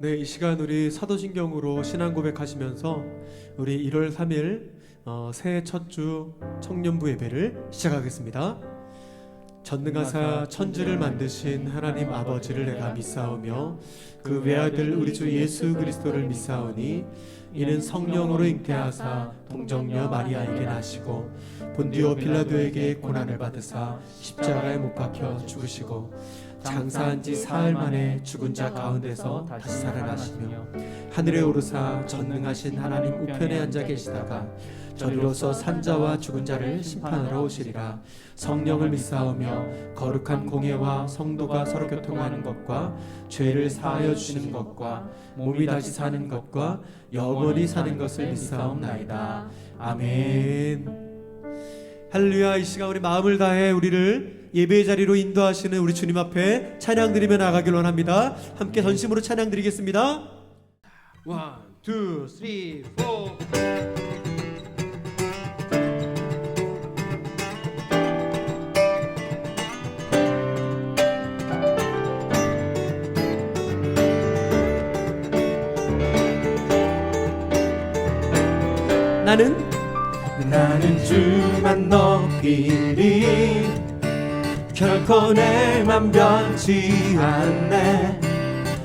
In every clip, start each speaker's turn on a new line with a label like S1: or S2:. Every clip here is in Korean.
S1: 네, 이 시간 우리 사도신경으로 신앙 고백하시면서 우리 1월 3일 새해 첫 주 청년부 예배를 시작하겠습니다. 전능하사 천지를 만드신 하나님 아버지를 내가 믿사오며 그 외아들 우리 주 예수 그리스도를 믿사오니 이는 성령으로 잉태하사 동정녀 마리아에게 나시고 본디오 빌라도에게 고난을 받으사 십자가에 못 박혀 죽으시고 장사한 지 사흘 만에 죽은 자 가운데서 다시 살아나시며 하늘에 오르사 전능하신 하나님 우편에 앉아 계시다가 저리로서 산자와 죽은 자를 심판하러 오시리라. 성령을 믿사오며 거룩한 공예와 성도가 서로 교통하는 것과 죄를 사하여 주시는 것과 몸이 다시 사는 것과 영원히 사는 것을 믿사옵나이다. 아멘. 할렐루야. 이 시간 우리 마음을 다해 우리를 예배의 자리로 인도하시는 우리 주님 앞에 찬양 드리며 나가길 원합니다. 함께 전심으로 찬양 드리겠습니다. 1, 2, 3, 4. 나는 주만 높이리 결코 내 맘 변치 않네.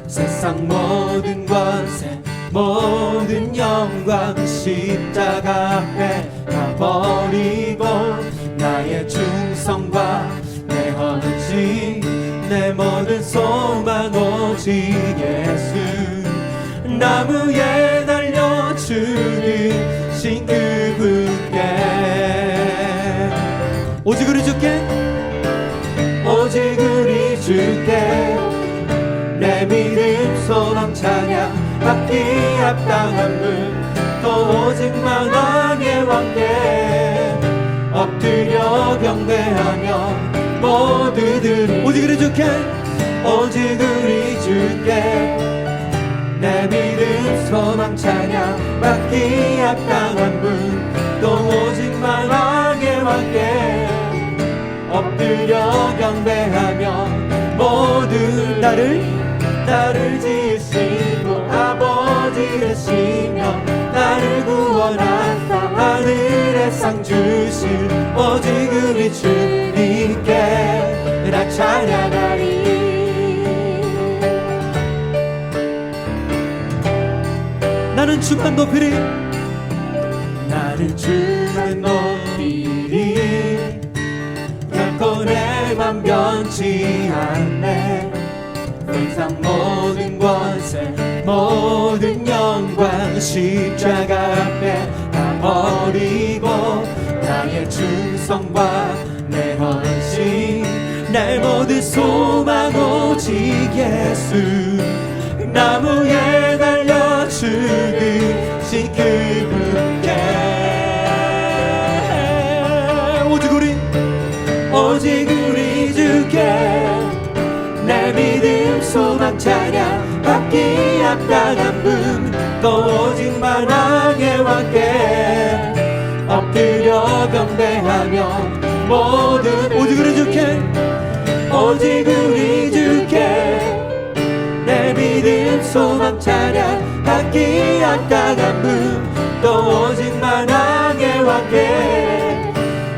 S1: 세상 모든 권세 모든 영광 십자가 앞에 다 버리고 나의 충성과 내 헌신 내 모든 소망 오직 예수 나무에 달려 죽으신 그분께 오직 우리 주께 오직 우리 주께 내 믿음 소망 찬양 받기 합당한 분또 오직 만왕의 왕께 엎드려 경배하며 모두들 오직 우리 주께 오직 우리 주께 내 믿음 소망 찬양 받기 합당한 분또 오직 만왕의 왕께 엎드려 경배하며 모두 나를 지으시고 아버지 되시며 나를 구원하사 하늘의 상 주실 오직 우리 주님께 나 찬양하리. 나는 주만 높이리 나는 주만 높이리 결코 내 맘 변치 않네. 세상 모든 권세 모든 영광 십자가 앞에 다 버리고 나의 충성과 내 헌신 내 모든 소망 오직 예수 나무에 달려 죽으신 그분께 오직 우리 주께 내 믿음 소망 찬양 받기 합당한 분또 오직 만왕의 왕께 엎드려 경배하며 모든 오직 우리 주께 오직 우리 주께 내 믿음 소망 찬양 받기 합당한 분또 오직 만왕의 왕께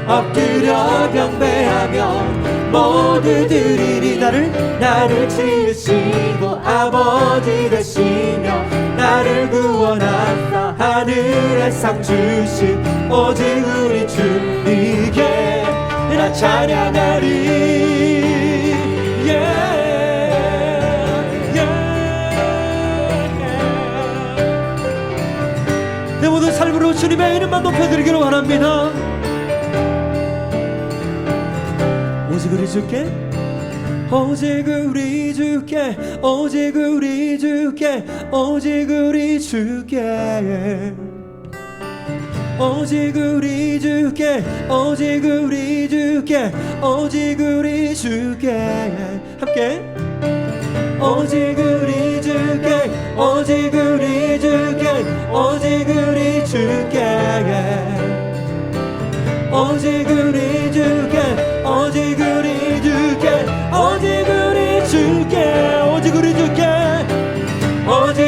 S1: 엎드려 경배하며 모두들이 나를 지으시고 아버지 되시며 나를 구원하사 하늘의 상 주신 오직 우리 주님께 나 찬양하리. 내 모든 삶으로 주님의 이름만 높여드리기를 원합니다. 오직 우리 주께 오직 우리 주께 오직 우리 주께 오직 우리 주께 오직 우리 주께 오직 우리 주께 오직 우리 주께 함께 오직 우리 주께 오직 우리 주께 오직 우리 주께 오직 우리 주께 오직 우리 주께 오직 우리 주께 오직 우리 주께 오직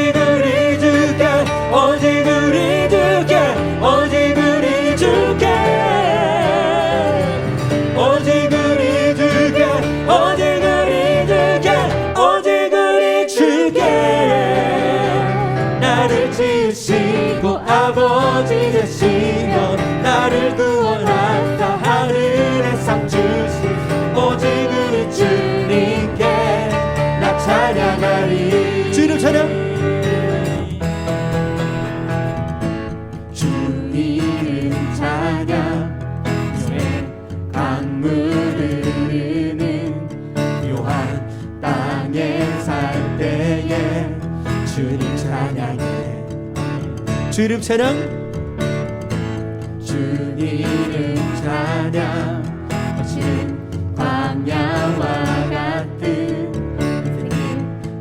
S2: 부르는 묘한 땅에 살 때에 주님 찬양해.
S1: 주 이름 찬양,
S2: 주 이름 찬양. 거친 광야와 같은 길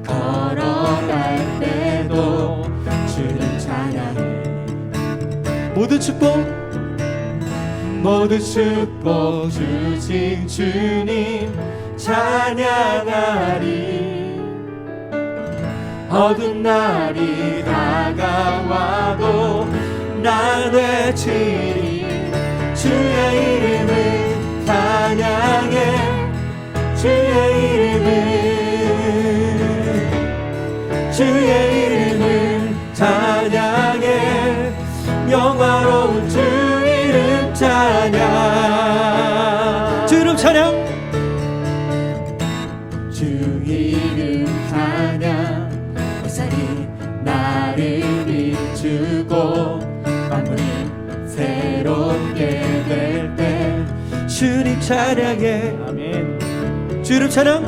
S2: 걸어갈 때도 주님 찬양해.
S1: 모든 축복,
S2: 모든 축복 주신 주님 찬양하리. 어두운 날이 다가와도 난 외치리. 주의 이름을 찬양해. 주의 이름을, 주의 이름을 찬양해. 영화로운 주 이름 찬양.
S1: 주 이름 찬양,
S2: 주 이름 찬양. 햇살이 나를 비추고 만물이 새롭게 될 때
S1: 주님 찬양해.
S2: 아멘.
S1: 주 이름 찬양,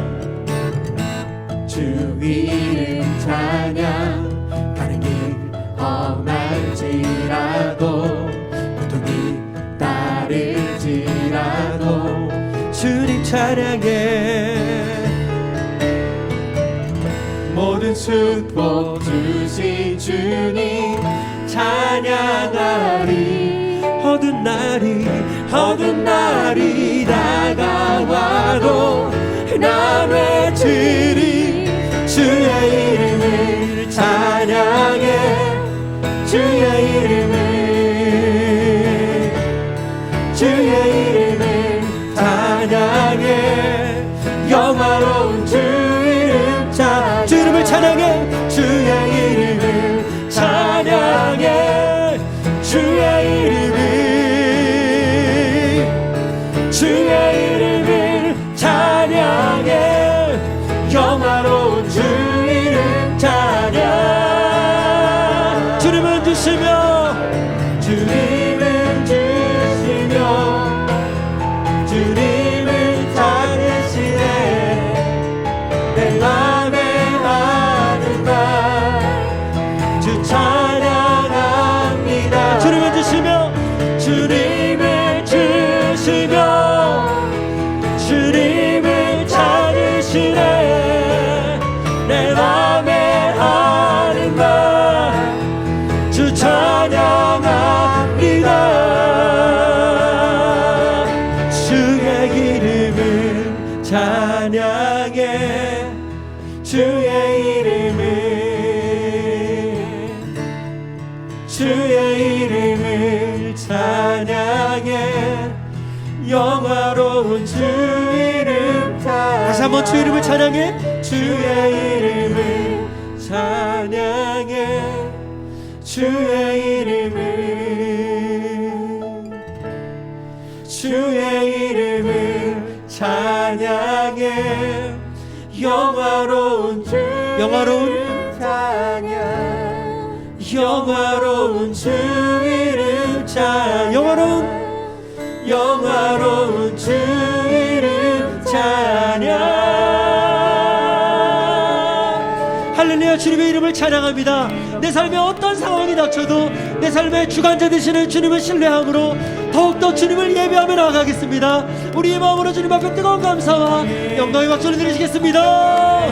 S2: 주 이름 찬양. 가는 길 험할지라도 고통이 따를지라도
S1: 주님 찬양해.
S2: 모든 축복 주신 주님 찬양하리.
S1: 어두운 날이
S2: 다가와도 난 외치리. 주의 이름을 찬양해. 주의 이름을 찬양해. 영화로운 주 이름 찬양.
S1: 주 이름을 찬양해.
S2: 주의 이름을 찬양해. 주의 이름을 찬양해. 영화로운 주 이름 찬양.
S1: 주님은 주시며,
S2: 주님은 주시며 주님은 찾으시네. 내 맘에 하는 말 주 찬양합니다.
S1: 주님은 주시며,
S2: 주님을 주시며 주님을 찾으시네. 내 맘에 하는 말 주 찬양합니다. 주의 이름을 찬양해. 주의 이름을 찬양해. 영화로운 주 이름 찬양.
S1: 다시 한번 주 이름을 찬양해.
S2: 주의 이름을 찬양해. 주의 이름을 찬양해. 영화로운 주 이름 찬양. 영화로운 주 이름 찬양. 영화로운 주 이름 찬양.
S1: 할렐루야. 주님의 이름을 찬양합니다. 내 삶에 어떤 상황이 닥쳐도 내 삶의 주관자 되시는 주님을 신뢰함으로 더욱더 주님을 예배하며 나아가겠습니다. 우리의 마음으로 주님 앞에 뜨거운 감사와 영광의 박수를 드리시겠습니다.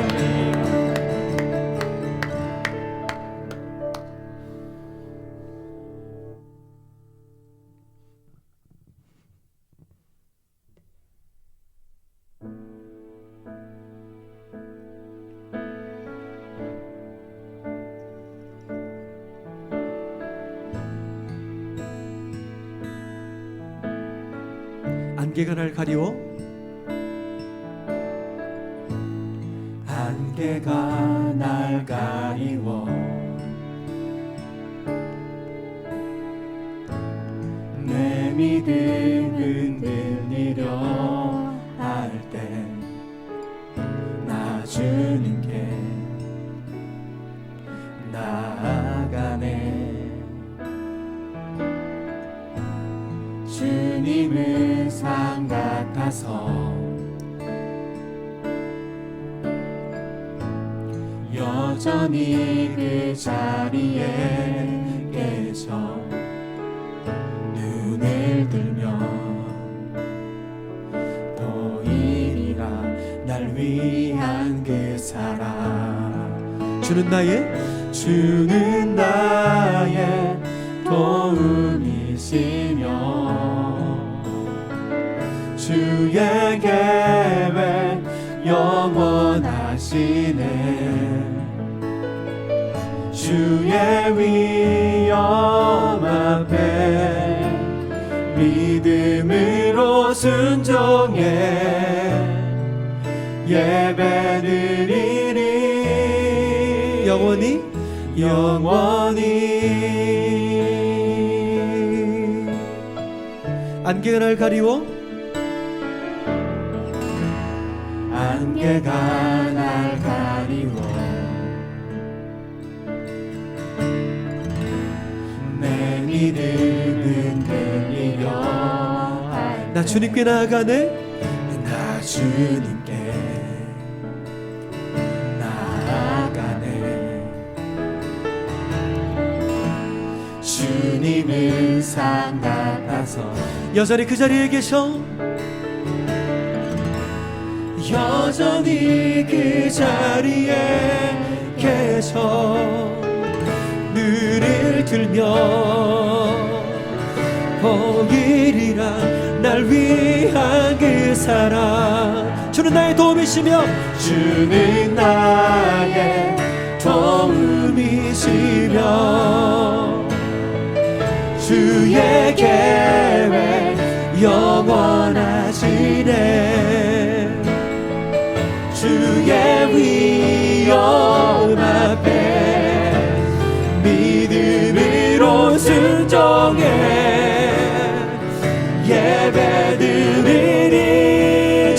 S1: 안개가 날 가리워,
S2: 안개가 날 가리워 내 믿음 흔들리려 할 때 나 주님께 나아가네. 주님을 상 같아서 앞에서 여전히 그 자리에 계셔 눈을 들면 보이리라 날 위한 그 사랑
S1: 주는 나의
S2: 도움이시며 주의 계획 영원하시네 주의 위엄 앞에 믿음으로 순종해 예배드리리
S1: 영원히 안개가 날 가리워
S2: 안개가 날 가리워 내 믿음은 들리려 할
S1: 나 주님께 나아가네
S2: 나 주님께 나아가네 주님은 상 같아서
S1: 여전히 그 자리에 계셔
S2: 여전히 그 자리에 계셔
S1: 눈을 들면 보이리라 날 위한 그 사랑 주는 나의 도움이시며
S2: 주는 나의 도움이시며 주의 계획 영원하시네 주의 위엄 앞에 믿음으로 순종해 예배드리리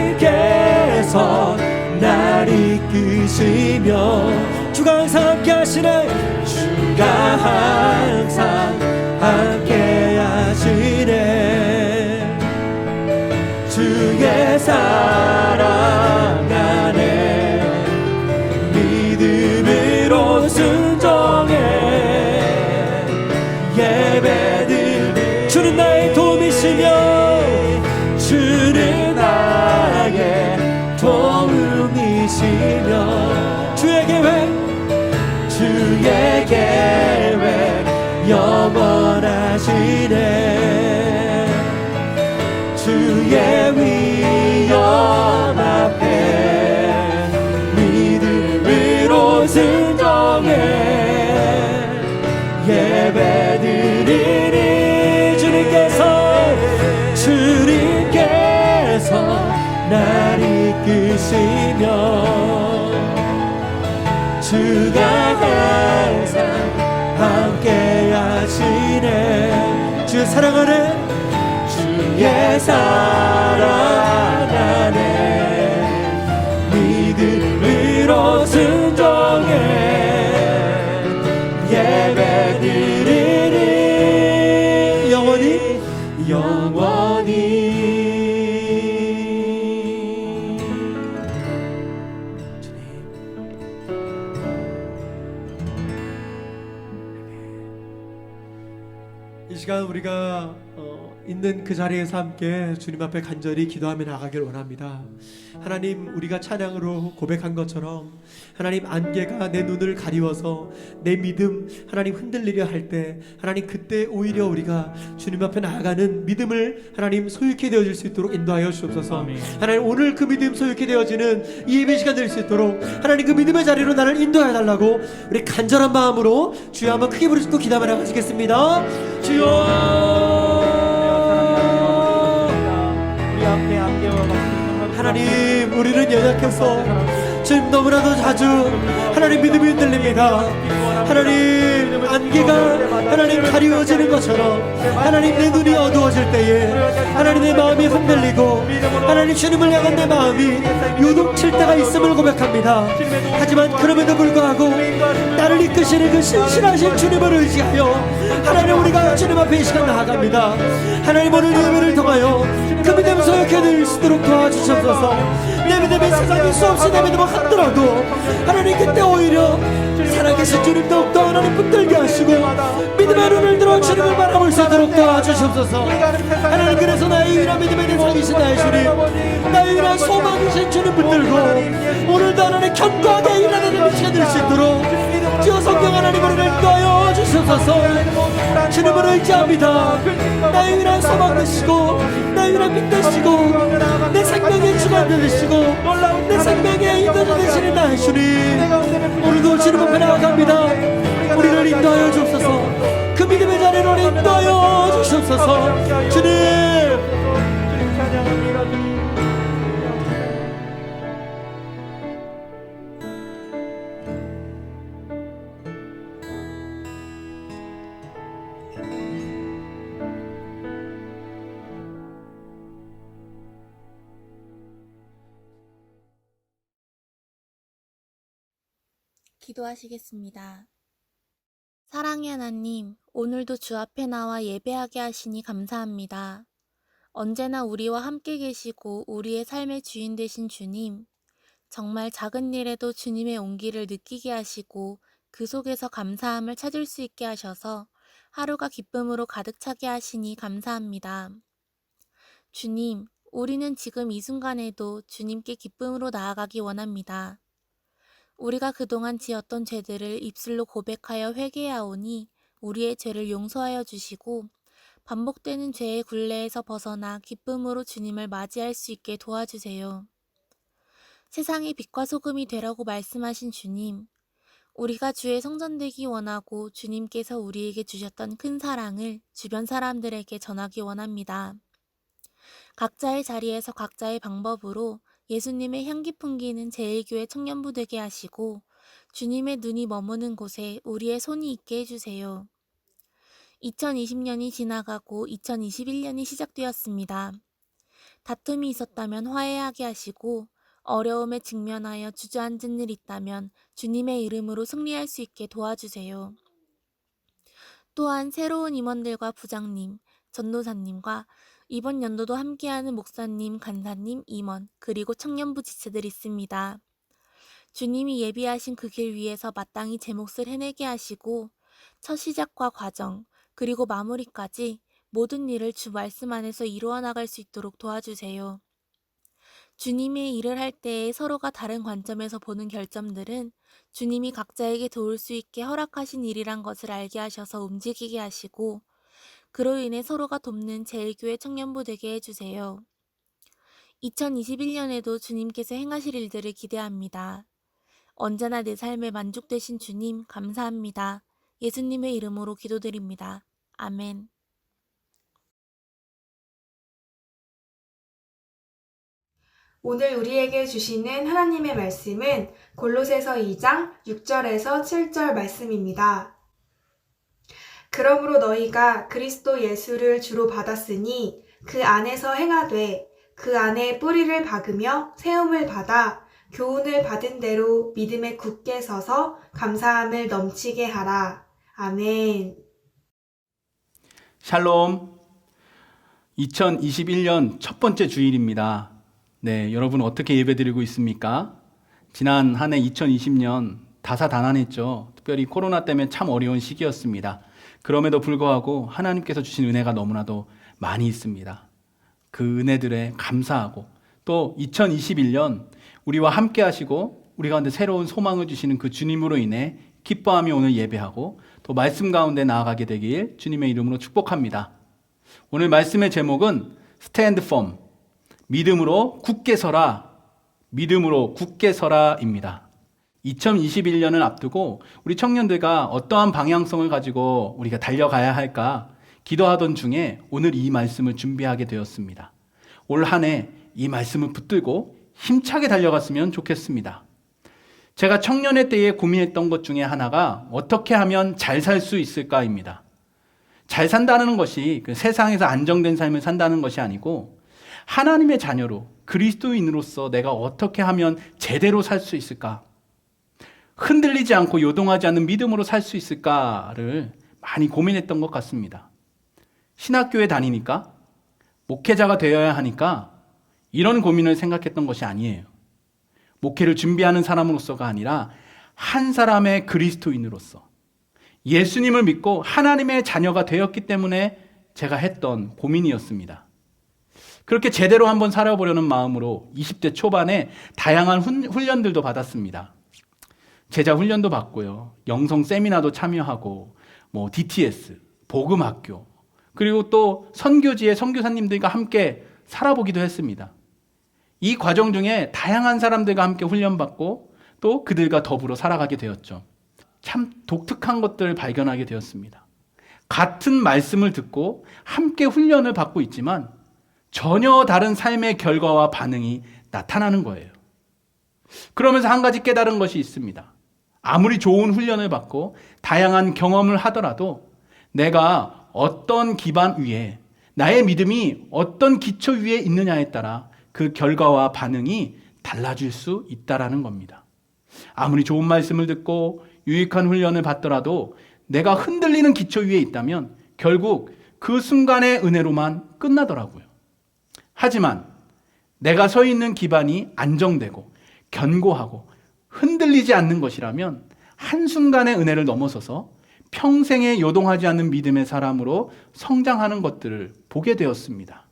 S2: 주님께서 날 이끄시며
S1: 주가 항상 함께 하시네
S2: 주가 항상 함께 하시네 주의 사랑 안에 믿음으로 순종해 예배드리
S1: 주는 나의 도움이시며
S2: 주는 나의 도움이시며 주의 계획 영원하시네 주의 위엄 앞에 믿음으로 순종해 예배드리리 주님께서 날 이끄시며 주가 항상 함께 하시네
S1: 주의 사랑 안에
S2: 주의 사랑 안에 믿음으로 순종해 예배드리리
S1: 영원히 이 시간 우리가 있는 그 자리에서 함께 주님 앞에 간절히 기도하며 나가길 원합니다. 하나님, 우리가 찬양으로 고백한 것처럼 하나님, 안개가 내 눈을 가리워서 내 믿음 하나님 흔들리려 할 때 하나님, 그때 오히려 우리가 주님 앞에 나아가는 믿음을 하나님 소유케 되어질 수 있도록 인도하여 주옵소서.
S2: 아멘.
S1: 하나님, 오늘 그 믿음 소유케 되어지는 이 예배 시간 될 수 있도록 하나님, 그 믿음의 자리로 나를 인도해 달라고 우리 간절한 마음으로 주여 한번 크게 부르시고 기도하며 나가시겠습니다. 주여, 하나님, 우리는 연약해서 지금 너무나도 자주 하나님 믿음이 흔들립니다. 하나님, 안개가 하나님 가리워지는 것처럼 하나님 내 눈이 어두워질 때에 하나님 내 마음이 흔들리고 하나님 주님을 향한 내 마음이 요동칠 때가 있음을 고백합니다. 하지만 그럼에도 불구하고 나를 이끄시는 그 신실하신 주님을 의지하여 하나님 우리가 주님 앞에 이 시간 나아갑니다. 하나님 오늘 예배를 통하여 그 믿음 소욕해 드릴 수 있도록 도와주시옵소서. 내 믿음이 세상에 수없이 내 믿음을 흔들어도 하나님 그때 오히려 살아계신 주님 더욱더 하나님 붙들게 하시고 믿음의 눈을 들어 주님을 바라볼 수 있도록 도와주시옵소서. 하나님 그래서 나의 유일한 믿음의 대상이신 나의 주님, 나의 유일한 소망이신 주님 붙들고 오늘도 하나님 견고하게 일하는 미치게 될 수 있도록 주여 성령 하나님 우리를 인도하여 주시옵소서. 주님을 의지합니다. 나의 유일한 소망 되시고 나의 유일한 빛 되시고 내 생명의 주관 되시고 내 생명의 인도자 되시는 나의 주님, 오늘도 주님 앞에 나아갑니다. 우리를 인도하여 주옵소서. 그 믿음의 자리로 인도하여 주시옵소서. 주님
S3: 기도하시겠습니다. 사랑의 하나님, 오늘도 주 앞에 나와 예배하게 하시니 감사합니다. 언제나 우리와 함께 계시고 우리의 삶의 주인 되신 주님, 정말 작은 일에도 주님의 온기를 느끼게 하시고 그 속에서 감사함을 찾을 수 있게 하셔서 하루가 기쁨으로 가득 차게 하시니 감사합니다. 주님, 우리는 지금 이 순간에도 주님께 기쁨으로 나아가기 원합니다. 우리가 그동안 지었던 죄들을 입술로 고백하여 회개하오니 우리의 죄를 용서하여 주시고 반복되는 죄의 굴레에서 벗어나 기쁨으로 주님을 맞이할 수 있게 도와주세요. 세상의 빛과 소금이 되라고 말씀하신 주님, 우리가 주의 성전 되기 원하고 주님께서 우리에게 주셨던 큰 사랑을 주변 사람들에게 전하기 원합니다. 각자의 자리에서 각자의 방법으로 예수님의 향기 풍기는 제1교회 청년부 되게 하시고 주님의 눈이 머무는 곳에 우리의 손이 있게 해주세요. 2020년이 지나가고 2021년이 시작되었습니다. 다툼이 있었다면 화해하게 하시고 어려움에 직면하여 주저앉은 일 있다면 주님의 이름으로 승리할 수 있게 도와주세요. 또한 새로운 임원들과 부장님, 전도사님과 이번 연도도 함께하는 목사님, 간사님, 임원, 그리고 청년부 지체들 있습니다. 주님이 예비하신 그 길 위에서 마땅히 제 몫을 해내게 하시고 첫 시작과 과정, 그리고 마무리까지 모든 일을 주 말씀 안에서 이루어 나갈 수 있도록 도와주세요. 주님의 일을 할 때에 서로가 다른 관점에서 보는 결점들은 주님이 각자에게 도울 수 있게 허락하신 일이란 것을 알게 하셔서 움직이게 하시고 그로 인해 서로가 돕는 제1교회 청년부 되게 해주세요. 2021년에도 주님께서 행하실 일들을 기대합니다. 언제나 내 삶에 만족되신 주님 감사합니다. 예수님의 이름으로 기도드립니다. 아멘.
S4: 오늘 우리에게 주시는 하나님의 말씀은 골로새서 2장 6절에서 7절 말씀입니다. 그러므로 너희가 그리스도 예수를 주로 받았으니 그 안에서 행하되 그 안에 뿌리를 박으며 세움을 받아 교훈을 받은 대로 믿음에 굳게 서서 감사함을 넘치게 하라. 아멘.
S2: 샬롬. 2021년 첫 번째 주일입니다. 네, 여러분 어떻게 예배드리고 있습니까? 지난 한 해 2020년 다사다난했죠. 특별히 코로나 때문에 참 어려운 시기였습니다. 그럼에도 불구하고 하나님께서 주신 은혜가 너무나도 많이 있습니다. 그 은혜들에 감사하고 또 2021년 우리와 함께 하시고 우리 가운데 새로운 소망을 주시는 그 주님으로 인해 기뻐하며 오늘 예배하고 또 말씀 가운데 나아가게 되길 주님의 이름으로 축복합니다. 오늘 말씀의 제목은 Stand firm, 믿음으로 굳게 서라, 믿음으로 굳게 서라입니다. 2021년을 앞두고 우리 청년들과 어떠한 방향성을 가지고 우리가 달려가야 할까 기도하던 중에 오늘 이 말씀을 준비하게 되었습니다. 올 한 해 이 말씀을 붙들고 힘차게 달려갔으면 좋겠습니다. 제가 청년의 때에 고민했던 것 중에 하나가 어떻게 하면 잘 살 수 있을까입니다. 잘 산다는 것이 그 세상에서 안정된 삶을 산다는 것이 아니고 하나님의 자녀로 그리스도인으로서 내가 어떻게 하면 제대로 살 수 있을까? 흔들리지 않고 요동하지 않는 믿음으로 살 수 있을까를 많이 고민했던 것 같습니다. 신학교에 다니니까, 목회자가 되어야 하니까 이런 고민을 생각했던 것이 아니에요. 목회를 준비하는 사람으로서가 아니라 한 사람의 그리스도인으로서 예수님을 믿고 하나님의 자녀가 되었기 때문에 제가 했던 고민이었습니다. 그렇게 제대로 한번 살아보려는 마음으로 20대 초반에 다양한 훈련들도 받았습니다. 제자 훈련도 받고요. 영성 세미나도 참여하고 DTS, 복음학교, 그리고 또 선교지의 선교사님들과 함께 살아보기도 했습니다. 이 과정 중에 다양한 사람들과 함께 훈련받고 또 그들과 더불어 살아가게 되었죠. 참 독특한 것들을 발견하게 되었습니다. 같은 말씀을 듣고 함께 훈련을 받고 있지만 전혀 다른 삶의 결과와 반응이 나타나는 거예요. 그러면서 한 가지 깨달은 것이 있습니다. 아무리 좋은 훈련을 받고 다양한 경험을 하더라도 내가 어떤 기반 위에, 나의 믿음이 어떤 기초 위에 있느냐에 따라 그 결과와 반응이 달라질 수 있다라는 겁니다. 아무리 좋은 말씀을 듣고 유익한 훈련을 받더라도 내가 흔들리는 기초 위에 있다면 결국 그 순간의 은혜로만 끝나더라고요. 하지만 내가 서 있는 기반이 안정되고 견고하고 흔들리지 않는 것이라면 한순간의 은혜를 넘어서서 평생에 요동하지 않는 믿음의 사람으로 성장하는 것들을 보게 되었습니다.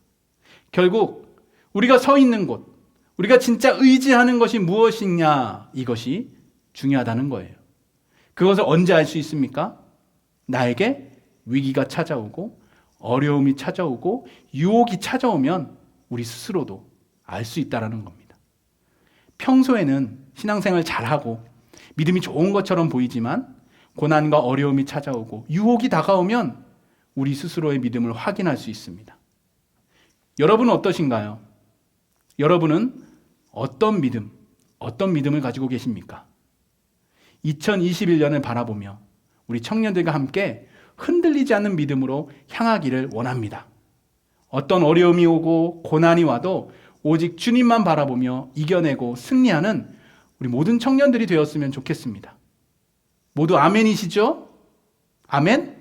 S2: 결국 우리가 서 있는 곳, 우리가 진짜 의지하는 것이 무엇이냐, 이것이 중요하다는 거예요. 그것을 언제 알 수 있습니까? 나에게 위기가 찾아오고 어려움이 찾아오고 유혹이 찾아오면 우리 스스로도 알 수 있다는 겁니다. 평소에는 신앙생활 잘하고 믿음이 좋은 것처럼 보이지만 고난과 어려움이 찾아오고 유혹이 다가오면 우리 스스로의 믿음을 확인할 수 있습니다. 여러분은 어떠신가요? 여러분은 어떤 믿음을 가지고 계십니까? 2021년을 바라보며 우리 청년들과 함께 흔들리지 않는 믿음으로 향하기를 원합니다. 어떤 어려움이 오고 고난이 와도 오직 주님만 바라보며 이겨내고 승리하는 우리 모든 청년들이 되었으면 좋겠습니다. 모두 아멘이시죠? 아멘?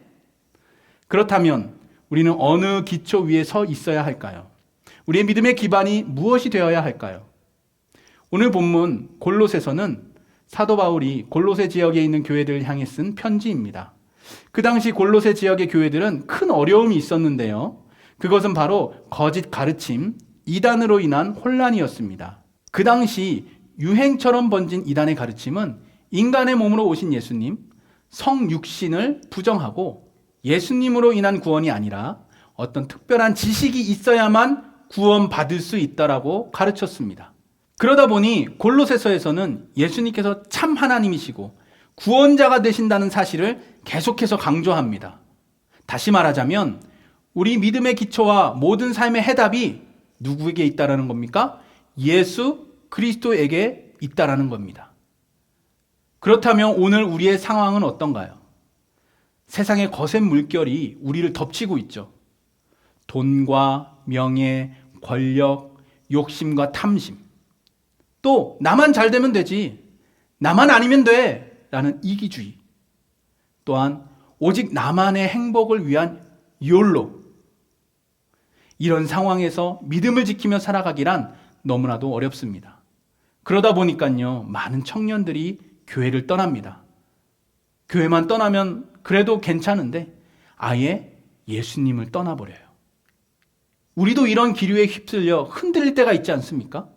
S2: 그렇다면 우리는 어느 기초 위에 서 있어야 할까요? 우리의 믿음의 기반이 무엇이 되어야 할까요? 오늘 본문 골로새서는 사도 바울이 골로새 지역에 있는 교회들을 향해 쓴 편지입니다. 그 당시 골로새 지역의 교회들은 큰 어려움이 있었는데요. 그것은 바로 거짓 가르침, 이단으로 인한 혼란이었습니다. 그 당시 유행처럼 번진 이단의 가르침은 인간의 몸으로 오신 예수님, 성육신을 부정하고 예수님으로 인한 구원이 아니라 어떤 특별한 지식이 있어야만 구원받을 수 있다라고 가르쳤습니다. 그러다 보니 골로새서에서는 예수님께서 참 하나님이시고 구원자가 되신다는 사실을 계속해서 강조합니다. 다시 말하자면 우리 믿음의 기초와 모든 삶의 해답이 누구에게 있다라는 겁니까? 예수 그리스도에게 있다라는 겁니다. 그렇다면 오늘 우리의 상황은 어떤가요? 세상의 거센 물결이 우리를 덮치고 있죠. 돈과 명예, 권력, 욕심과 탐심. 또 나만 잘 되면 되지, 나만 아니면 돼 라는 이기주의. 또한 오직 나만의 행복을 위한 욜로. 이런 상황에서 믿음을 지키며 살아가기란 너무나도 어렵습니다. 그러다 보니까요, 많은 청년들이 교회를 떠납니다. 교회만 떠나면 그래도 괜찮은데 아예 예수님을 떠나버려요. 우리도 이런 기류에 휩쓸려 흔들릴 때가 있지 않습니까?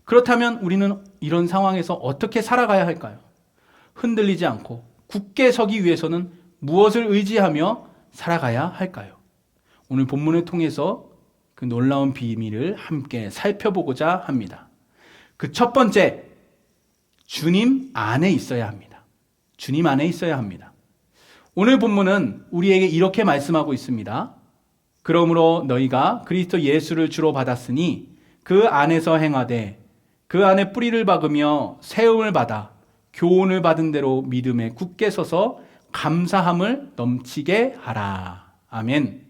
S2: 그렇다면 우리는 이런 상황에서 어떻게 살아가야 할까요? 흔들리지 않고 굳게 서기 위해서는 무엇을 의지하며 살아가야 할까요? 오늘 본문을 통해서 그 놀라운 비밀을 함께 살펴보고자 합니다. 그 첫 번째, 주님 안에 있어야 합니다. 주님 안에 있어야 합니다. 오늘 본문은 우리에게 이렇게 말씀하고 있습니다. 그러므로 너희가 그리스도 예수를 주로 받았으니 그 안에서 행하되 그 안에 뿌리를 박으며 세움을 받아 교훈을 받은 대로 믿음에 굳게 서서 감사함을 넘치게 하라. 아멘.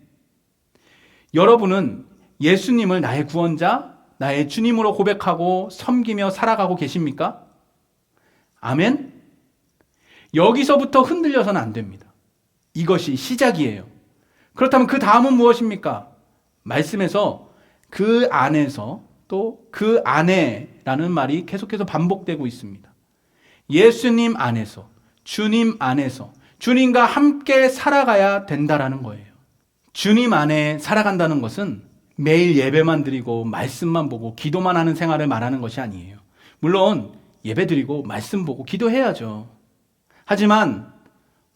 S2: 여러분은 예수님을 나의 구원자, 나의 주님으로 고백하고 섬기며 살아가고 계십니까? 아멘. 여기서부터 흔들려서는 안 됩니다. 이것이 시작이에요. 그렇다면 그 다음은 무엇입니까? 말씀에서 그 안에서 또 그 안에라는 말이 계속해서 반복되고 있습니다. 예수님 안에서, 주님 안에서, 주님과 함께 살아가야 된다라는 거예요. 주님 안에 살아간다는 것은 매일 예배만 드리고 말씀만 보고 기도만 하는 생활을 말하는 것이 아니에요. 물론 예배 드리고 말씀 보고 기도해야죠. 하지만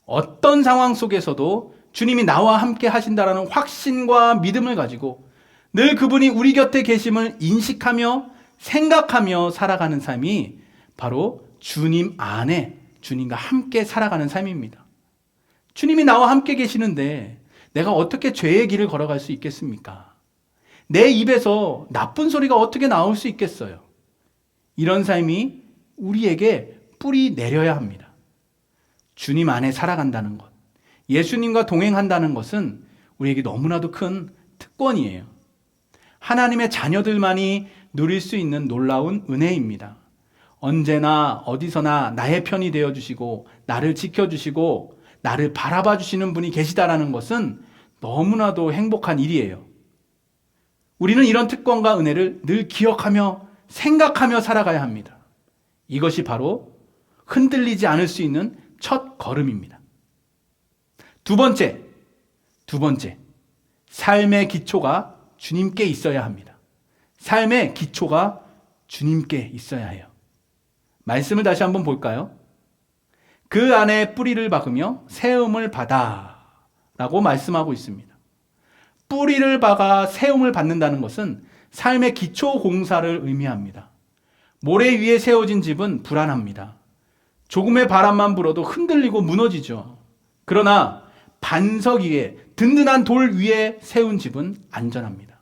S2: 어떤 상황 속에서도 주님이 나와 함께 하신다라는 확신과 믿음을 가지고 늘 그분이 우리 곁에 계심을 인식하며 생각하며 살아가는 삶이 바로 주님 안에 주님과 함께 살아가는 삶입니다. 주님이 나와 함께 계시는데 내가 어떻게 죄의 길을 걸어갈 수 있겠습니까? 내 입에서 나쁜 소리가 어떻게 나올 수 있겠어요? 이런 삶이 우리에게 뿌리 내려야 합니다. 주님 안에 살아간다는 것, 예수님과 동행한다는 것은 우리에게 너무나도 큰 특권이에요. 하나님의 자녀들만이 누릴 수 있는 놀라운 은혜입니다. 언제나 어디서나 나의 편이 되어주시고 나를 지켜주시고 나를 바라봐 주시는 분이 계시다라는 것은 너무나도 행복한 일이에요. 우리는 이런 특권과 은혜를 늘 기억하며 생각하며 살아가야 합니다. 이것이 바로 흔들리지 않을 수 있는 첫 걸음입니다. 두 번째, 삶의 기초가 주님께 있어야 합니다. 삶의 기초가 주님께 있어야 해요. 말씀을 다시 한번 볼까요? 그 안에 뿌리를 박으며 세움을 받아 라고 말씀하고 있습니다. 뿌리를 박아 세움을 받는다는 것은 삶의 기초 공사를 의미합니다. 모래 위에 세워진 집은 불안합니다. 조금의 바람만 불어도 흔들리고 무너지죠. 그러나 반석 위에, 든든한 돌 위에 세운 집은 안전합니다.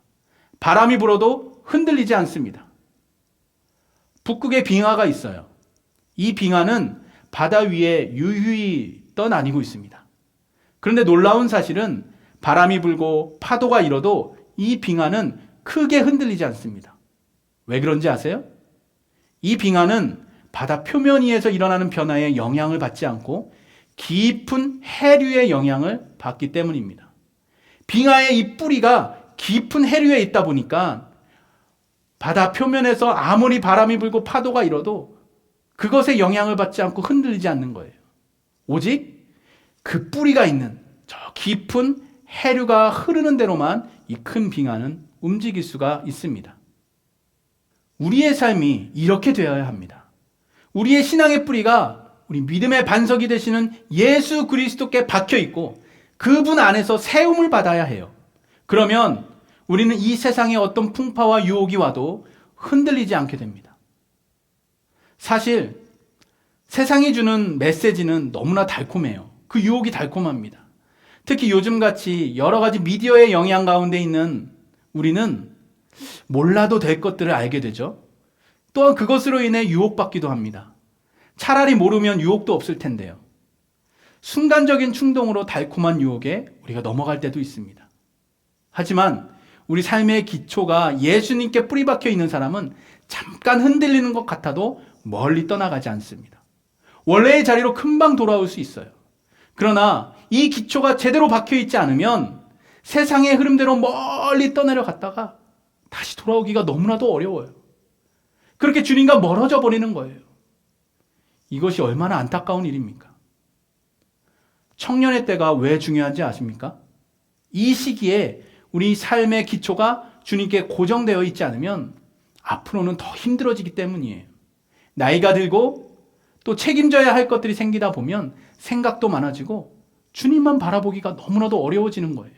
S2: 바람이 불어도 흔들리지 않습니다. 북극에 빙하가 있어요. 이 빙하는 바다 위에 유유히 떠다니고 있습니다. 그런데 놀라운 사실은 바람이 불고 파도가 일어도 이 빙하는 크게 흔들리지 않습니다. 왜 그런지 아세요? 이 빙하는 바다 표면 위에서 일어나는 변화에 영향을 받지 않고 깊은 해류의 영향을 받기 때문입니다. 빙하의 이 뿌리가 깊은 해류에 있다 보니까 바다 표면에서 아무리 바람이 불고 파도가 일어도 그것에 영향을 받지 않고 흔들리지 않는 거예요. 오직 그 뿌리가 있는 저 깊은 해류가 흐르는 대로만 이 큰 빙하는 움직일 수가 있습니다. 우리의 삶이 이렇게 되어야 합니다. 우리의 신앙의 뿌리가 우리 믿음의 반석이 되시는 예수 그리스도께 박혀 있고 그분 안에서 세움을 받아야 해요. 그러면 우리는 이 세상의 어떤 풍파와 유혹이 와도 흔들리지 않게 됩니다. 사실 세상이 주는 메시지는 너무나 달콤해요. 그 유혹이 달콤합니다. 특히 요즘같이 여러 가지 미디어의 영향 가운데 있는 우리는 몰라도 될 것들을 알게 되죠. 또한 그것으로 인해 유혹받기도 합니다. 차라리 모르면 유혹도 없을 텐데요. 순간적인 충동으로 달콤한 유혹에 우리가 넘어갈 때도 있습니다. 하지만 우리 삶의 기초가 예수님께 뿌리박혀 있는 사람은 잠깐 흔들리는 것 같아도 멀리 떠나가지 않습니다. 원래의 자리로 금방 돌아올 수 있어요. 그러나 이 기초가 제대로 박혀 있지 않으면 세상의 흐름대로 멀리 떠내려갔다가 다시 돌아오기가 너무나도 어려워요. 그렇게 주님과 멀어져 버리는 거예요. 이것이 얼마나 안타까운 일입니까? 청년의 때가 왜 중요한지 아십니까? 이 시기에 우리 삶의 기초가 주님께 고정되어 있지 않으면 앞으로는 더 힘들어지기 때문이에요. 나이가 들고 또 책임져야 할 것들이 생기다 보면 생각도 많아지고 주님만 바라보기가 너무나도 어려워지는 거예요.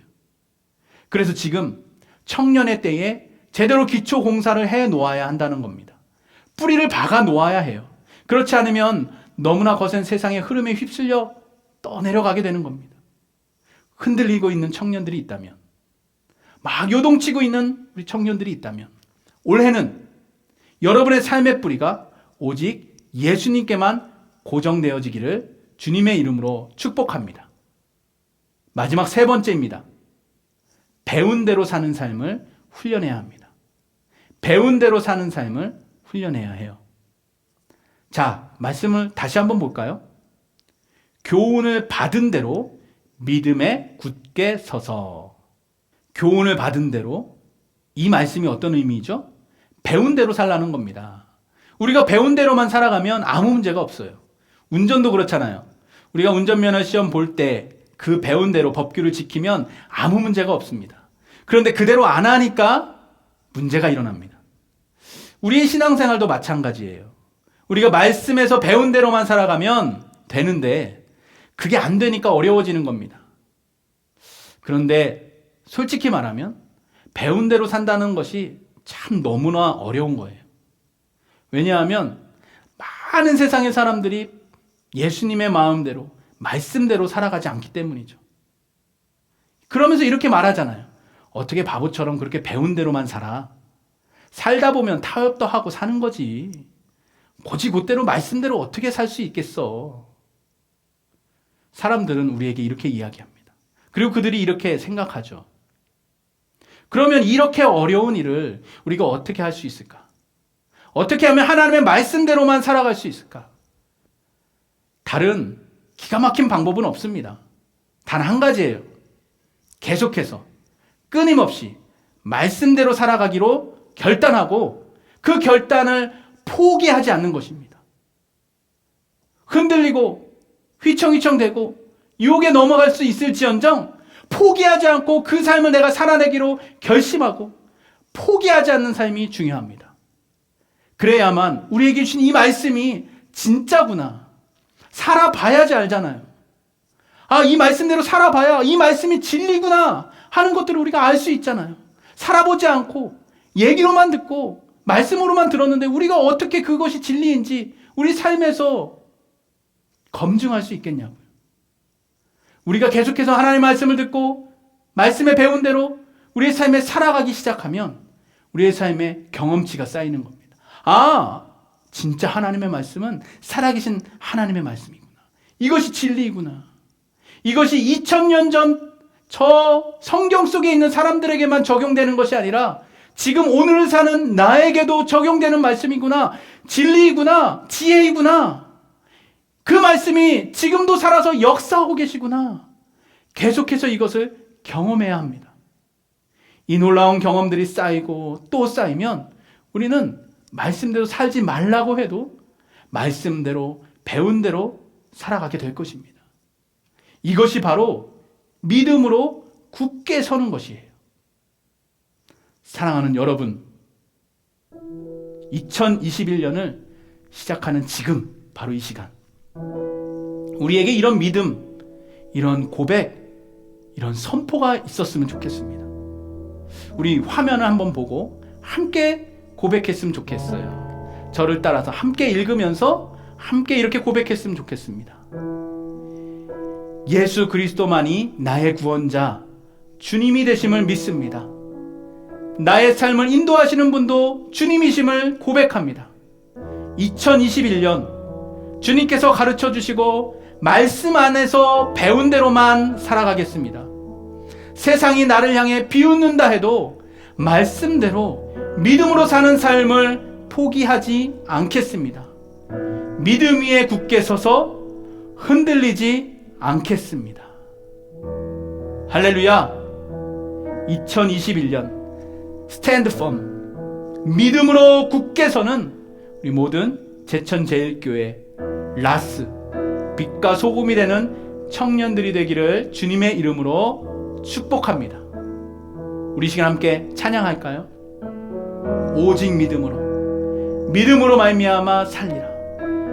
S2: 그래서 지금 청년의 때에 제대로 기초 공사를 해 놓아야 한다는 겁니다. 뿌리를 박아 놓아야 해요. 그렇지 않으면 너무나 거센 세상의 흐름에 휩쓸려 떠내려가게 되는 겁니다. 흔들리고 있는 청년들이 있다면, 막 요동치고 있는 우리 청년들이 있다면, 올해는 여러분의 삶의 뿌리가 오직 예수님께만 고정되어지기를 주님의 이름으로 축복합니다. 마지막 세 번째입니다. 배운 대로 사는 삶을 훈련해야 합니다. 배운 대로 사는 삶을 훈련해야 해요. 자, 말씀을 다시 한번 볼까요? 교훈을 받은 대로 믿음에 굳게 서서. 교훈을 받은 대로, 이 말씀이 어떤 의미죠? 배운 대로 살라는 겁니다. 우리가 배운 대로만 살아가면 아무 문제가 없어요. 운전도 그렇잖아요. 우리가 운전면허 시험 볼 때 그 배운 대로 법규를 지키면 아무 문제가 없습니다. 그런데 그대로 안 하니까 문제가 일어납니다. 우리의 신앙생활도 마찬가지예요. 우리가 말씀에서 배운 대로만 살아가면 되는데 그게 안 되니까 어려워지는 겁니다. 그런데 솔직히 말하면 배운 대로 산다는 것이 참 너무나 어려운 거예요. 왜냐하면 많은 세상의 사람들이 예수님의 마음대로, 말씀대로 살아가지 않기 때문이죠. 그러면서 이렇게 말하잖아요. 어떻게 바보처럼 그렇게 배운 대로만 살아? 살다 보면 타협도 하고 사는 거지. 곧대로 말씀대로 어떻게 살 수 있겠어? 사람들은 우리에게 이렇게 이야기합니다. 그리고 그들이 이렇게 생각하죠. 그러면 이렇게 어려운 일을 우리가 어떻게 할 수 있을까? 어떻게 하면 하나님의 말씀대로만 살아갈 수 있을까? 다른 기가 막힌 방법은 없습니다. 단 한 가지예요. 계속해서 끊임없이 말씀대로 살아가기로 결단하고 그 결단을 포기하지 않는 것입니다. 흔들리고 휘청휘청대고 유혹에 넘어갈 수 있을지언정 포기하지 않고 그 삶을 내가 살아내기로 결심하고 포기하지 않는 삶이 중요합니다. 그래야만 우리에게 주신 이 말씀이 진짜구나. 살아봐야지 알잖아요. 아, 이 말씀대로 살아봐야 이 말씀이 진리구나 하는 것들을 우리가 알 수 있잖아요. 살아보지 않고 얘기로만 듣고 말씀으로만 들었는데 우리가 어떻게 그것이 진리인지 우리 삶에서 검증할 수 있겠냐고요. 우리가 계속해서 하나님의 말씀을 듣고 말씀에 배운 대로 우리의 삶에 살아가기 시작하면 우리의 삶에 경험치가 쌓이는 겁니다. 아, 진짜 하나님의 말씀은 살아계신 하나님의 말씀이구나. 이것이 진리이구나. 이것이 2000년 전 저 성경 속에 있는 사람들에게만 적용되는 것이 아니라 지금 오늘 사는 나에게도 적용되는 말씀이구나. 진리이구나. 지혜이구나. 그 말씀이 지금도 살아서 역사하고 계시구나. 계속해서 이것을 경험해야 합니다. 이 놀라운 경험들이 쌓이고 또 쌓이면 우리는 말씀대로 살지 말라고 해도 말씀대로 배운 대로 살아가게 될 것입니다. 이것이 바로 믿음으로 굳게 서는 것이에요. 사랑하는 여러분, 2021년을 시작하는 지금 바로 이 시간 우리에게 이런 믿음, 이런 고백, 이런 선포가 있었으면 좋겠습니다. 우리 화면을 한번 보고 함께 고백했으면 좋겠어요. 저를 따라서 함께 읽으면서 함께 이렇게 고백했으면 좋겠습니다. 예수 그리스도만이 나의 구원자, 주님이 되심을 믿습니다. 나의 삶을 인도하시는 분도 주님이심을 고백합니다. 2021년 주님께서 가르쳐 주시고 말씀 안에서 배운 대로만 살아가겠습니다. 세상이 나를 향해 비웃는다 해도 말씀대로 믿음으로 사는 삶을 포기하지 않겠습니다. 믿음 위에 굳게 서서 흔들리지 않겠습니다. 할렐루야. 2021년 스탠드 펌, 믿음으로 굳게 서는 우리 모든 제천제일교회 라스, 빛과 소금이 되는 청년들이 되기를 주님의 이름으로 축복합니다. 우리 시간 함께 찬양할까요? 오직 믿음으로 말미암아 살리라.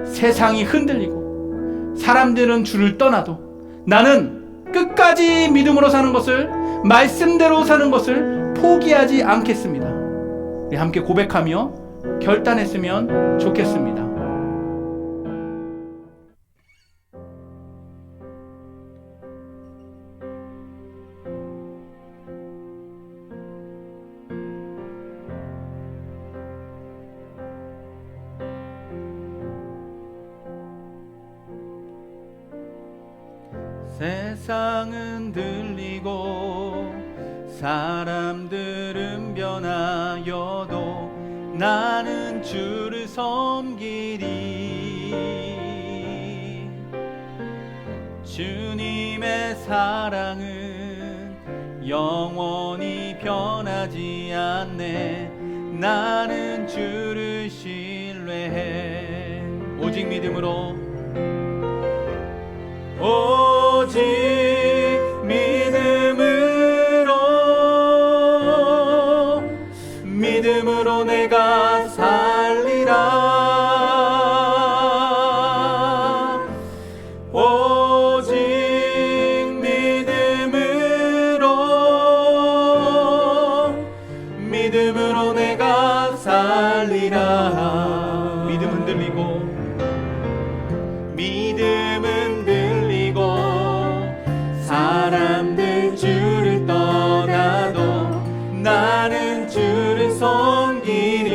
S2: 세상이 흔들리고 사람들은 주를 떠나도 나는 끝까지 믿음으로 사는 것을, 말씀대로 사는 것을 포기하지 않겠습니다. 우리 함께 고백하며 결단했으면 좋겠습니다. 세상은 들리고 사람들은 변하여도 나는 주를 섬기리. 주님의 사랑은 영원히 변하지 않네. 나는 주를 신뢰해. 오직 믿음으로, 오직 믿음으로 내가 살리라. 오직 믿음으로 내가 살리라. 믿음 흔들리고 사람들 주를 떠나도 나는 주를 섬기리.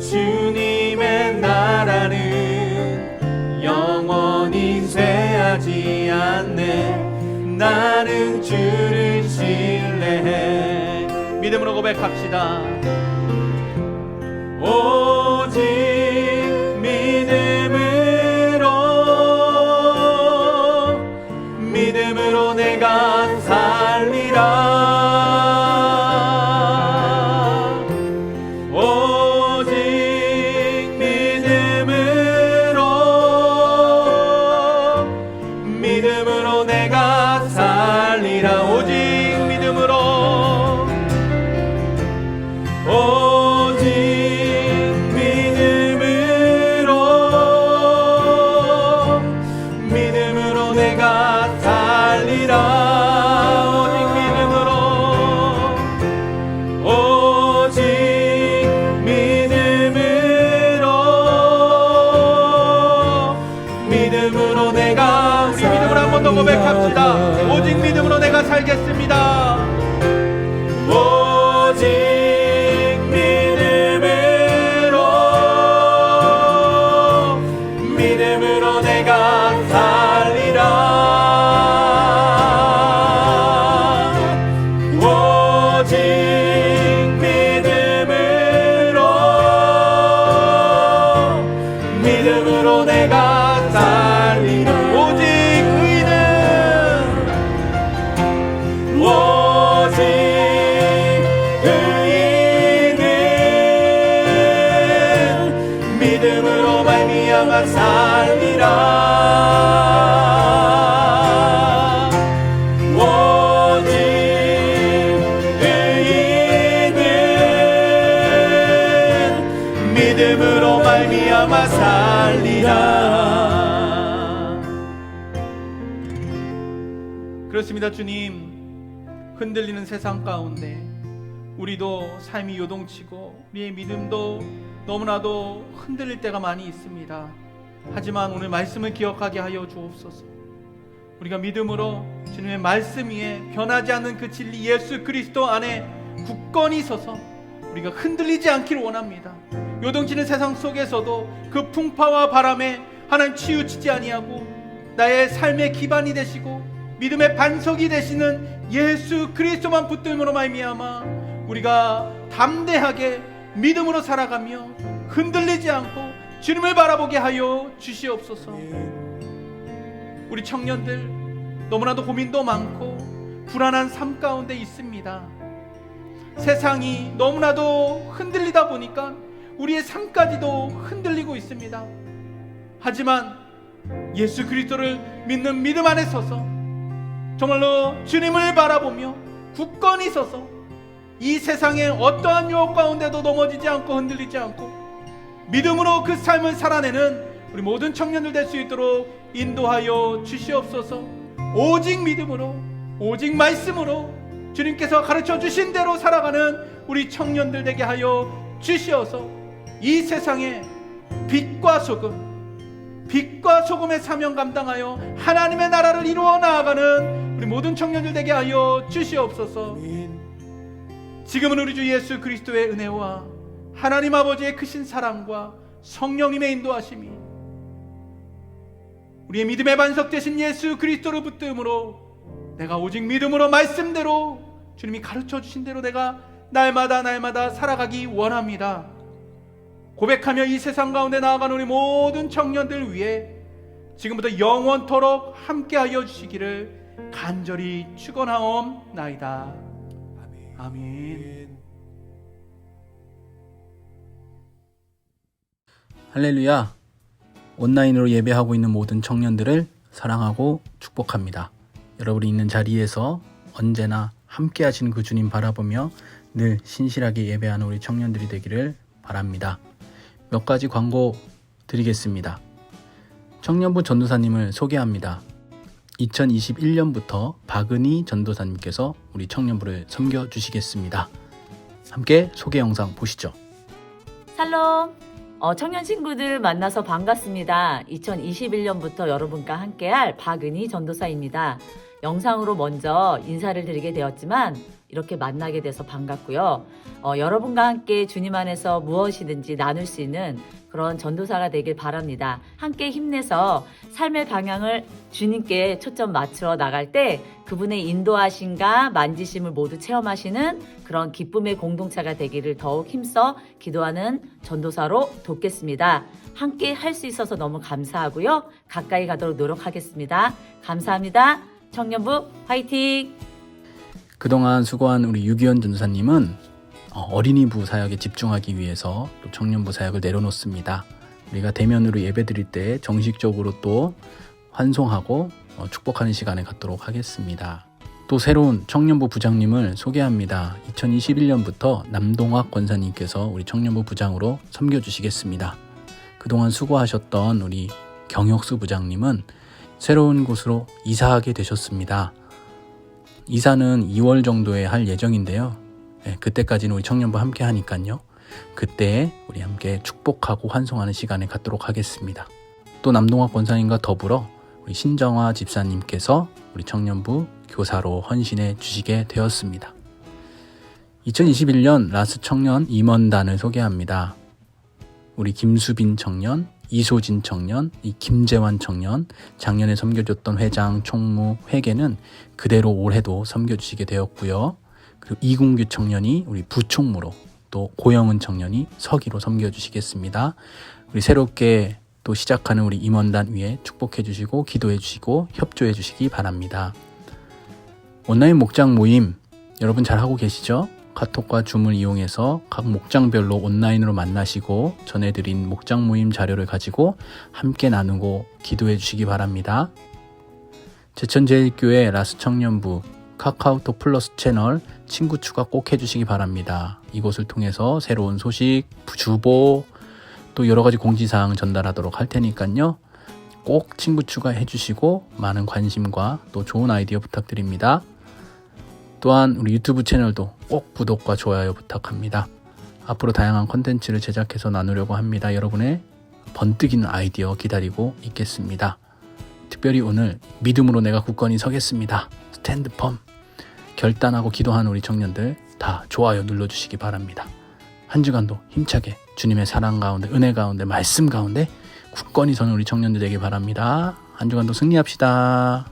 S2: 주님의 나라는 영원히 쇠하지 않네. 나는 주를 신뢰해. 믿음으로 고백합시다. 오직 믿음으로 내가 살리라. 오직 믿음으로 내가 살리라. 오직 믿음으로, 오직 믿음으로 내가 살리라. 오직 믿음으로 내가, 우리 믿음으로 한 번 더 고백합시다. 오직 믿음으로 내가 살겠습니다. 오직 믿음으로 내가 살리라. 오직 믿음으로 내가 살리라. 오직 의인은 믿음으로 말미암아 살리라. 오직 의인은 믿음으로 말미암아 살리라. 그렇습니다. 주님, 흔들리는 세상 가운데 우리도 삶이 요동치고 우리의 믿음도 너무나도 흔들릴 때가 많이 있습니다. 하지만 오늘 말씀을 기억하게 하여 주옵소서. 우리가 믿음으로 주님의 말씀 위에 변하지 않는 그 진리 예수 그리스도 안에 굳건히 서서 우리가 흔들리지 않기를 원합니다. 요동치는 세상 속에서도 그 풍파와 바람에 하나님 치우치지 아니하고 나의 삶의 기반이 되시고 믿음의 반석이 되시는 예수 그리스도만 붙들므로 말미암아 우리가 담대하게 믿음으로 살아가며 흔들리지 않고 주님을 바라보게 하여 주시옵소서. 우리 청년들 너무나도 고민도 많고 불안한 삶 가운데 있습니다. 세상이 너무나도 흔들리다 보니까 우리의 삶까지도 흔들리고 있습니다. 하지만 예수 그리스도를 믿는 믿음 안에 서서 정말로 주님을 바라보며 굳건히 서서 이 세상의 어떠한 유혹 가운데도 넘어지지 않고 흔들리지 않고 믿음으로 그 삶을 살아내는 우리 모든 청년들 될 수 있도록 인도하여 주시옵소서. 오직 믿음으로, 오직 말씀으로 주님께서 가르쳐 주신 대로 살아가는 우리 청년들 되게 하여 주시어서 이 세상에 빛과 소금의 사명 감당하여 하나님의 나라를 이루어 나아가는 우리 모든 청년들 되게 하여 주시옵소서. 지금은 우리 주 예수 그리스도의 은혜와 하나님 아버지의 크신 사랑과 성령님의 인도하심이 우리의 믿음의 반석 되신 예수 그리스도를 붙들므로 내가 오직 믿음으로 말씀대로 주님이 가르쳐 주신 대로 내가 날마다 살아가기 원합니다. 고백하며 이 세상 가운데 나아가는 우리 모든 청년들 위해 지금부터 영원토록 함께하여 주시기를 간절히 축원하옵나이다. 아멘. 할렐루야. 온라인으로 예배하고 있는 모든 청년들을 사랑하고 축복합니다. 여러분이 있는 자리에서 언제나 함께 하시는 그 주님 바라보며 늘 신실하게 예배하는 우리 청년들이 되기를 바랍니다. 몇 가지 광고 드리겠습니다. 청년부 전도사님을 소개합니다. 2021년부터 박은희 전도사님께서 우리 청년부를 섬겨주시겠습니다. 함께 소개 영상 보시죠.
S5: 샬롬! 청년 친구들 만나서 반갑습니다. 2021년부터 여러분과 함께할 박은희 전도사입니다. 영상으로 먼저 인사를 드리게 되었지만 이렇게 만나게 돼서 반갑고요. 여러분과 함께 주님 안에서 무엇이든지 나눌 수 있는 그런 전도사가 되길 바랍니다. 함께 힘내서 삶의 방향을 주님께 초점 맞추어 나갈 때 그분의 인도하심과 만지심을 모두 체험하시는 그런 기쁨의 공동체가 되기를 더욱 힘써 기도하는 전도사로 돕겠습니다. 함께 할 수 있어서 너무 감사하고요. 가까이 가도록 노력하겠습니다. 감사합니다. 청년부 화이팅!
S2: 그동안 수고한 우리 유기현 전도사님은 어린이부 사역에 집중하기 위해서 또 청년부 사역을 내려놓습니다. 우리가 대면으로 예배드릴 때 정식적으로 또 환송하고 축복하는 시간을 갖도록 하겠습니다. 또 새로운 청년부 부장님을 소개합니다. 2021년부터 남동학 권사님께서 우리 청년부 부장으로 섬겨주시겠습니다. 그동안 수고하셨던 우리 경혁수 부장님은 새로운 곳으로 이사하게 되셨습니다. 이사는 2월 정도에 할 예정인데요. 그때까지는 우리 청년부 함께 하니까요. 그때 우리 함께 축복하고 환송하는 시간을 갖도록 하겠습니다. 또 남동학 권사님과 더불어 우리 신정화 집사님께서 우리 청년부 교사로 헌신해 주시게 되었습니다. 2021년 라스 청년 임원단을 소개합니다. 우리 김수빈 청년, 이소진 청년, 김재환 청년, 작년에 섬겨줬던 회장, 총무, 회계는 그대로 올해도 섬겨주시게 되었고요. 그리고 이궁규 청년이 우리 부총무로, 또 고영은 청년이 서기로 섬겨주시겠습니다. 우리 새롭게 또 시작하는 우리 임원단 위에 축복해 주시고 기도해 주시고 협조해 주시기 바랍니다. 온라인 목장 모임 여러분 잘하고 계시죠? 카톡과 줌을 이용해서 각 목장별로 온라인으로 만나시고 전해드린 목장 모임 자료를 가지고 함께 나누고 기도해 주시기 바랍니다. 제천제일교회 라스 청년부 카카오톡 플러스 채널 친구 추가 꼭 해주시기 바랍니다. 이곳을 통해서 새로운 소식, 주보, 또 여러가지 공지사항 전달하도록 할 테니까요. 꼭 친구 추가해 주시고 많은 관심과 또 좋은 아이디어 부탁드립니다. 또한 우리 유튜브 채널도 꼭 구독과 좋아요 부탁합니다. 앞으로 다양한 콘텐츠를 제작해서 나누려고 합니다. 여러분의 번뜩이는 아이디어 기다리고 있겠습니다. 특별히 오늘 믿음으로 내가 굳건히 서겠습니다. 스탠드펌 결단하고 기도하는 우리 청년들 다 좋아요 눌러주시기 바랍니다. 한 주간도 힘차게 주님의 사랑 가운데 은혜 가운데 말씀 가운데 굳건히 서는 우리 청년들 되길 바랍니다. 한 주간도 승리합시다.